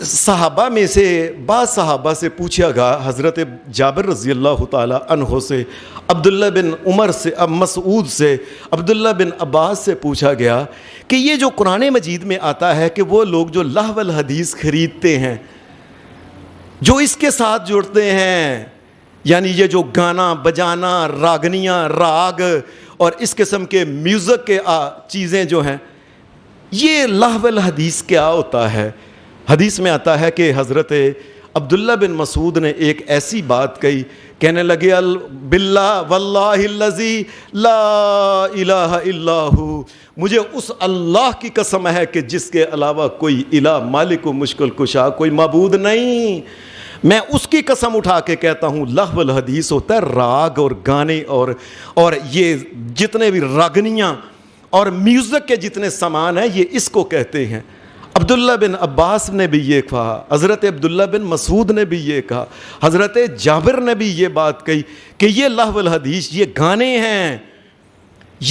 صحابہ میں سے بعض صحابہ سے پوچھا گیا، حضرت جابر رضی اللہ تعالی عنہ سے، عبداللہ بن عمر سے، مسعود سے، عبداللہ بن عباس سے پوچھا گیا کہ یہ جو قرآن مجید میں آتا ہے کہ وہ لوگ جو لہو الحدیث خریدتے ہیں، جو اس کے ساتھ جڑتے ہیں، یعنی یہ جو گانا بجانا، راگنیاں، راگ اور اس قسم کے میوزک کے چیزیں جو ہیں، یہ لہو الحدیث کیا ہوتا ہے؟ حدیث میں آتا ہے کہ حضرت عبداللہ بن مسعود نے ایک ایسی بات کہی، کہنے لگے باللہ واللہ الذی لا الہ الا ہو، مجھے اس اللہ کی قسم ہے کہ جس کے علاوہ کوئی الہ، مالک و مشکل کشا، کوئی معبود نہیں، میں اس کی قسم اٹھا کے کہتا ہوں لہو الحدیث ہوتا ہے راگ اور گانے اور یہ جتنے بھی راگنیاں اور میوزک کے جتنے سامان ہیں، یہ اس کو کہتے ہیں۔ عبداللہ بن عباس نے بھی یہ کہا، حضرت عبداللہ بن مسعود نے بھی یہ کہا، حضرت جابر نے بھی یہ بات کہی کہ یہ لہو الحدیث، یہ گانے ہیں،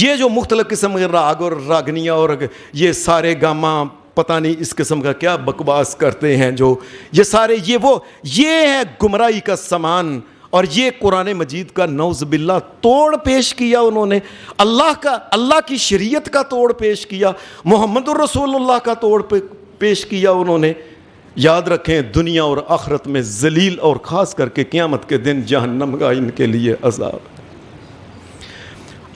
یہ جو مختلف قسم کے راگ اور راگنیاں اور یہ سارے گاما پتہ نہیں اس قسم کا کیا بکواس کرتے ہیں، جو یہ سارے یہ ہے گمراہی کا سامان، اور یہ قرآن مجید کا نعوذ باللہ توڑ پیش کیا انہوں نے، اللہ کی شریعت کا توڑ پیش کیا، محمد الرسول اللہ کا توڑ پیش کیا انہوں نے۔ یاد رکھیں دنیا اور آخرت میں ذلیل، اور خاص کر کے قیامت کے دن جہنم کا ان کے لیے عذاب۔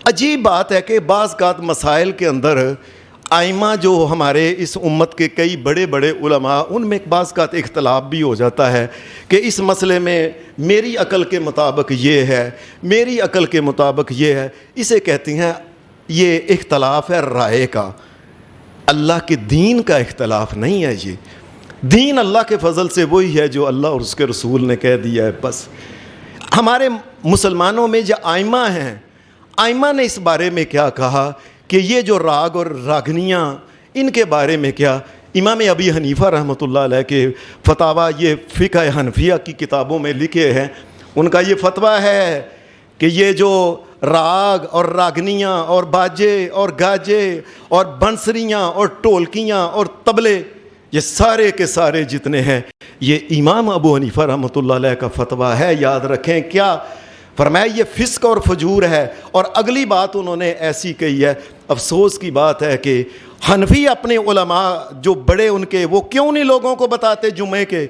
عجیب بات ہے کہ بعض اوقات مسائل کے اندر ائمہ جو ہمارے اس امت کے کئی بڑے بڑے علماء، ان میں بعض اوقات اختلاف بھی ہو جاتا ہے کہ اس مسئلے میں میری عقل کے مطابق یہ ہے، میری عقل کے مطابق یہ ہے، اسے کہتے ہیں یہ اختلاف ہے رائے کا، اللہ کے دین کا اختلاف نہیں ہے۔ یہ دین اللہ کے فضل سے وہی ہے جو اللہ اور اس کے رسول نے کہہ دیا ہے بس۔ ہمارے مسلمانوں میں جو ائمہ ہیں، ائمہ نے اس بارے میں کیا کہا کہ یہ جو راگ اور راگنیاں، ان کے بارے میں کیا؟ امام ابی حنیفہ رحمۃ اللہ علیہ کے فتاویٰ، یہ فقہ حنفیہ کی کتابوں میں لکھے ہیں، ان کا یہ فتویٰ ہے کہ یہ جو راگ اور راگنیاں اور باجے اور گاجے اور بنسریاں اور ٹولکیاں اور طبلے، یہ سارے کے سارے جتنے ہیں، یہ امام ابو حنیفہ رحمۃ اللہ علیہ کا فتویٰ ہے۔ یاد رکھیں کیا فرمایا، یہ فسق اور فجور ہے۔ اور اگلی بات انہوں نے ایسی کہی ہے، افسوس کی بات ہے کہ حنفی اپنے علماء جو بڑے ان کے، وہ کیوں نہیں لوگوں کو بتاتے جمعے کے؟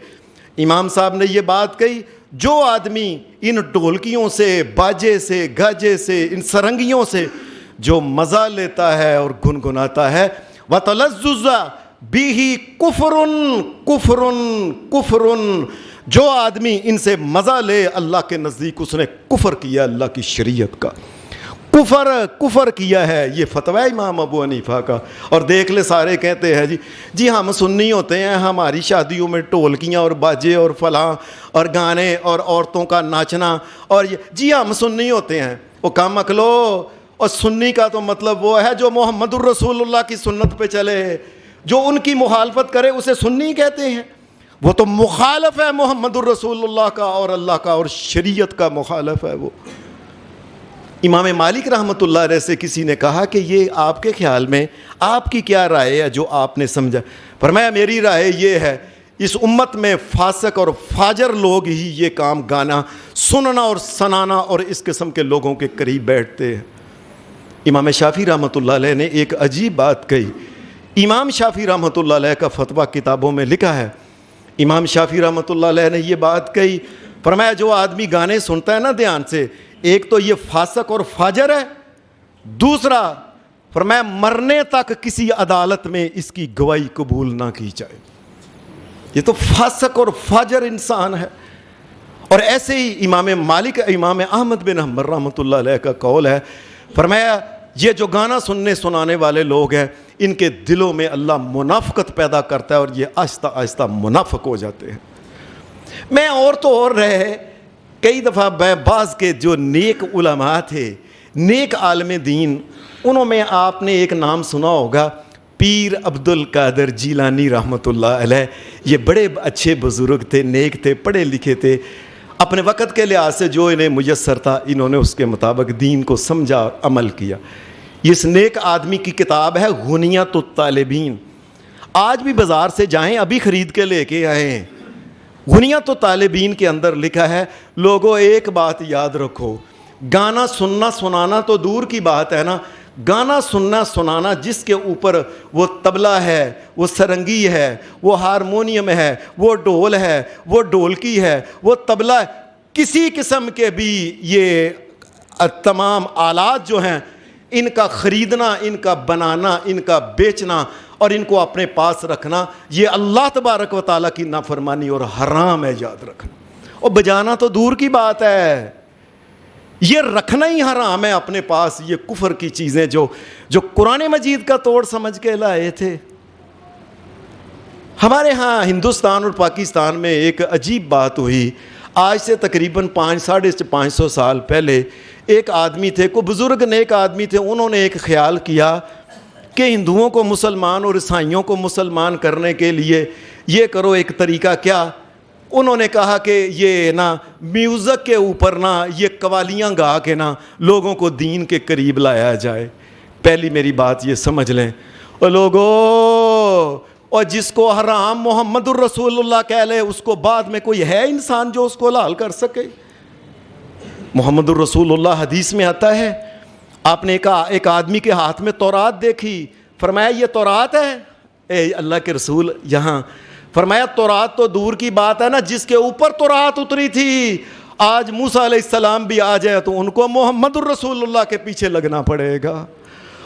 امام صاحب نے یہ بات کہی، جو آدمی ان ڈھولکیوں سے، باجے سے، گاجے سے، ان سرنگیوں سے جو مزہ لیتا ہے اور گنگناتا ہے، وَتَلَذُّذَ بِهِ كُفْرٌ كُفْرٌ كُفْرٌ، جو آدمی ان سے مزہ لے اللہ کے نزدیک اس نے کفر کیا، اللہ کی شریعت کا کفر کیا ہے۔ یہ فتویٰ امام ابو حنیفہ کا۔ اور دیکھ لے سارے کہتے ہیں جی ہم سنی ہوتے ہیں، ہماری شادیوں میں ٹولکیاں اور باجے اور فلاں اور گانے اور عورتوں کا ناچنا، اور جی ہم سنی ہوتے ہیں۔ وہ کام اکلو، اور سنی کا تو مطلب وہ ہے جو محمد الرسول اللہ کی سنت پہ چلے، جو ان کی مخالفت کرے اسے سنی کہتے ہیں۔ وہ تو مخالف ہے محمد الرسول اللہ کا اور اللہ کا اور شریعت کا مخالف ہے وہ۔ امام مالک رحمۃ اللہ علیہ سے کسی نے کہا کہ یہ آپ کے خیال میں آپ کی کیا رائے ہے جو آپ نے سمجھا؟ فرمایا میری رائے یہ ہے، اس امت میں فاسق اور فاجر لوگ ہی یہ کام گانا، سننا اور سنانا اور اس قسم کے لوگوں کے قریب بیٹھتے ہیں۔ امام شافعی رحمۃ اللہ علیہ نے ایک عجیب بات کہی۔ امام شافعی رحمۃ اللہ علیہ کا فتویٰ کتابوں میں لکھا ہے۔ امام شافعی رحمۃ اللہ علیہ نے یہ بات کہی، فرمایا جو آدمی گانے سنتا ہے نا دھیان سے، ایک تو یہ فاسق اور فاجر ہے، دوسرا فرمایا مرنے تک کسی عدالت میں اس کی گواہی قبول نہ کی جائے۔ یہ تو فاسق اور فاجر انسان ہے۔ اور ایسے ہی امام مالک، امام احمد بن حنبل رحمۃ اللہ علیہ کا قول ہے، فرمایا یہ جو گانا سننے سنانے والے لوگ ہیں، ان کے دلوں میں اللہ منافقت پیدا کرتا ہے اور یہ آہستہ آہستہ منافق ہو جاتے ہیں۔ میں اور تو اور رہے کئی دفعہ بعض کے جو نیک علماء تھے، نیک عالم دین، انہوں میں آپ نے ایک نام سنا ہوگا، پیر عبد القادر جیلانی رحمۃ اللہ علیہ۔ یہ بڑے اچھے بزرگ تھے، نیک تھے، پڑھے لکھے تھے، اپنے وقت کے لحاظ سے جو انہیں میسر تھا انہوں نے اس کے مطابق دین کو سمجھا اور عمل کیا۔ اس نیک آدمی کی کتاب ہے غنیۃ الطالبین۔ آج بھی بازار سے جائیں ابھی خرید کے لے کے آئیں. غنیۃ الطالبین کے اندر لکھا ہے لوگوں ایک بات یاد رکھو, گانا سننا سنانا تو دور کی بات ہے نا, گانا سننا سنانا جس کے اوپر وہ طبلہ ہے, وہ سرنگی ہے, وہ ہارمونیم ہے, وہ ڈھول ہے, وہ ڈھولکی ہے, وہ طبلہ ہے, کسی قسم کے بھی یہ تمام آلات جو ہیں ان کا خریدنا, ان کا بنانا, ان کا بیچنا اور ان کو اپنے پاس رکھنا یہ اللہ تبارک و تعالیٰ کی نافرمانی اور حرام ہے, یاد رکھنا. اور بجانا تو دور کی بات ہے, یہ رکھنا ہی حرام ہے اپنے پاس. یہ کفر کی چیزیں جو قرآن مجید کا توڑ سمجھ کے لائے تھے. ہمارے ہاں ہندوستان اور پاکستان میں ایک عجیب بات ہوئی. آج سے تقریباً 500 سال پہلے ایک آدمی تھے, کوئی بزرگ نیک آدمی تھے, انہوں نے ایک خیال کیا کہ ہندوؤں کو مسلمان اور عیسائیوں کو مسلمان کرنے کے لیے یہ کرو. ایک طریقہ کیا, انہوں نے کہا کہ یہ نا میوزک کے اوپر نا یہ قوالیاں گا کے نا لوگوں کو دین کے قریب لایا جائے. پہلی میری بات یہ سمجھ لیں اور لوگوں, اور جس کو حرام محمد الرسول اللہ کہہ لے اس کو بعد میں کوئی ہے انسان جو اس کو حلال کر سکے؟ محمد الرسول اللہ حدیث میں آتا ہے, آپ نے ایک آدمی کے ہاتھ میں تورات دیکھی, فرمایا یہ تورات ہے؟ اے اللہ کے رسول, یہاں فرمایا تورات تو دور کی بات ہے نا, جس کے اوپر تورات اتری تھی. آج موسیٰ علیہ السلام بھی آ جائے تو ان کو محمد الرسول اللہ کے پیچھے لگنا پڑے گا,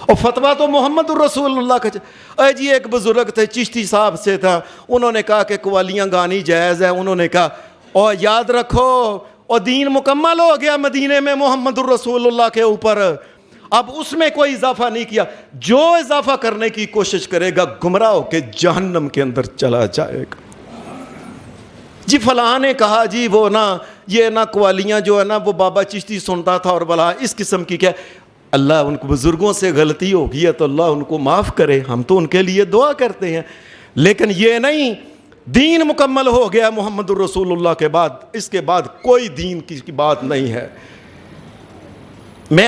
اور فتویٰ تو محمد الرسول اللہ کا. اے جی ایک بزرگ تھے, چشتی صاحب سے تھا, انہوں نے کہا کہ قوالیاں گانی جائز ہے. انہوں نے کہا اور یاد رکھو اور دین مکمل ہو گیا مدینے میں محمد الرسول اللہ کے اوپر, اب اس میں کوئی اضافہ نہیں کیا. جو اضافہ کرنے کی کوشش کرے گا گمراہ ہو کے جہنم کے اندر چلا جائے گا. جی فلاں نے کہا جی وہ نا یہ نا قوالیاں جو ہے نا وہ بابا چشتی سنتا تھا اور بلا اس قسم کی کیا. اللہ ان کو بزرگوں سے غلطی ہو گئی ہے تو اللہ ان کو معاف کرے, ہم تو ان کے لیے دعا کرتے ہیں, لیکن یہ نہیں دین مکمل ہو گیا محمد الرسول اللہ کے بعد, اس کے بعد کوئی دین کی بات نہیں ہے. میں